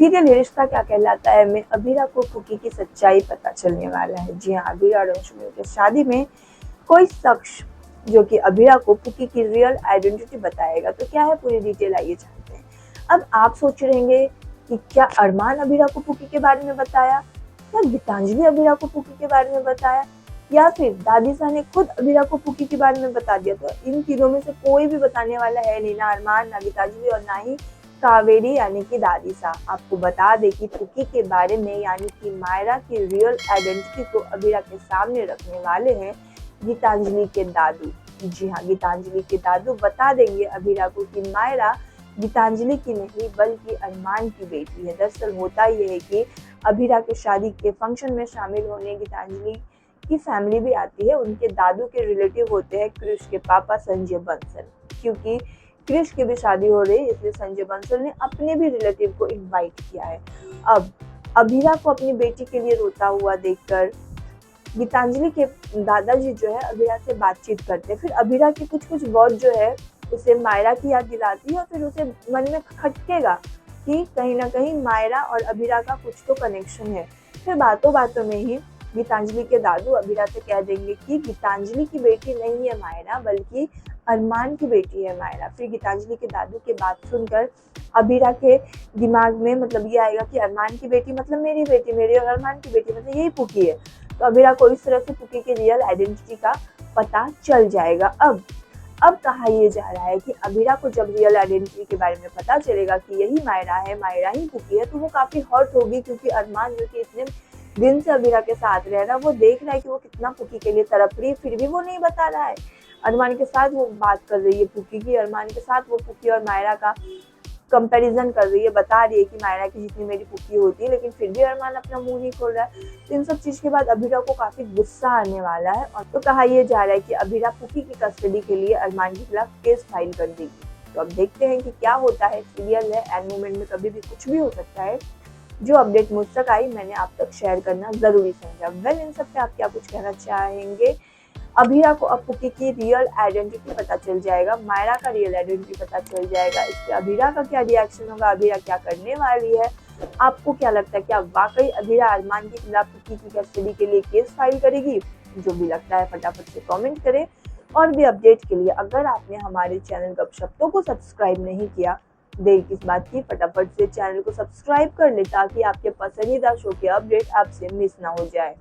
Serial ये रिश्ता क्या कहलाता है में अभीरा को पुकी की सच्चाई पता चलने वाला है। जी हाँ, अभीरा और अंशुमन की शादी में कोई शख्स जो कि अभीरा को पुकी की रियल आइडेंटिटी बताएगा। तो क्या है पूरी डिटेल, आइए जानते हैं। अब आप सोच रहे होंगे कि क्या अरमान अभीरा को पुकी के बारे में बताया, क्या गीतांजलि अभीरा को पुकी के बारे में बताया, या फिर दादीसा ने खुद अभीरा को पुकी के बारे में बता दिया। तो इन तीनों में से कोई भी बताने वाला है नहीं, ना अरमान, ना गीतांजलि और ना ही कावेरी यानी कि दादीसा। आपको बता दें कि पुकी के बारे में यानी कि मायरा की रियल आइडेंटिटी को अभीरा के सामने रखने वाले हैं गीतांजलि के दादू। जी हाँ, गीतांजलि के दादू बता देंगे अभीरा को कि मायरा गीतांजलि की नहीं बल्कि अरमान की बेटी है। दरअसल होता यह है कि अभीरा की शादी के फंक्शन में शामिल होने गीतांजलि की फैमिली भी आती है। उनके दादू के रिलेटिव होते हैं क्रिश के पापा संजय बंसल। क्योंकि क्रिश की भी शादी हो रही है इसलिए संजय बंसल ने अपने भी रिलेटिव को इनवाइट किया है। अब अभीरा को अपनी बेटी के लिए रोता हुआ देखकर गीतांजलि के दादाजी जो है अभीरा से बातचीत करते हैं। फिर अभीरा की कुछ वर्ड जो है उसे मायरा की याद दिलाती है और फिर उसे मन में खटकेगा कि कहीं ना कहीं मायरा और अभीरा का कुछ तो कनेक्शन है। फिर बातों बातों में ही गीतांजलि के दादू अभीरा से कह देंगे कि गीतांजलि की बेटी नहीं है मायरा बल्कि अरमान की बेटी है मायरा। फिर गीतांजलि के दादू की बात सुनकर अभीरा के दिमाग में मतलब ये आएगा कि अरमान की बेटी मतलब मेरी बेटी, मेरी और अरमान की बेटी मतलब यही पुकी है। तो अभीरा को इस तरह से पुकी की रियल आइडेंटिटी का पता चल जाएगा। अब कहा यह जा रहा है कि अभीरा को जब रियल आइडेंटिटी के बारे में पता चलेगा कि यही मायरा है, मायरा ही पुकी है, तो वो काफी हर्ट होगी। क्योंकि अरमान जो कि इतने दिन से अभीरा के साथ रह रहा है, वो देख रहा है कि वो कितना पुकी के लिए तड़प रही है, फिर भी वो नहीं बता रहा है। अरमान के साथ वो बात कर रही है पुकी की, अरमान के साथ वो पुकी और मायरा का कंपैरिजन कर रही है, बता रही है कि मायरा की जितनी मेरी पुकी होती है, लेकिन फिर भी अरमान अपना मुंह नहीं खोल रहा है। तो इन सब चीज के बाद अभीरा को काफी गुस्सा आने वाला है और तो कहा यह जा रहा है कि अभीरा पुकी की कस्टडी के लिए अरमान के खिलाफ केस फाइल कर देगी। तो अब देखते हैं कि क्या होता है। सीरियल है, एंड मोमेंट में कभी भी कुछ भी हो सकता है। जो अपडेट मुझ तक आई मैंने आप तक शेयर करना जरूरी समझा। वेल, इन सब पे आप क्या कुछ कहना चाहेंगे? अभीरा को अब पुकी की रियल आइडेंटिटी पता चल जाएगा, मायरा का रियल आइडेंटिटी पता चल जाएगा। इस पे अभीरा का क्या रिएक्शन होगा, अभीरा क्या करने वाली है? आपको क्या लगता है, क्या वाकई अभीरा अरमान के खिलाफ पुकी की कस्टडी के लिए केस फाइल करेगी? जो भी लगता है फटाफट से कमेंट करें। और भी अपडेट के लिए अगर आपने हमारे चैनल गपशप्तों को सब्सक्राइब नहीं किया, देर किस बात की, फटाफट से चैनल को सब्सक्राइब कर ले ताकि आपके पसंदीदा शो के अपडेट आपसे मिस ना हो जाए।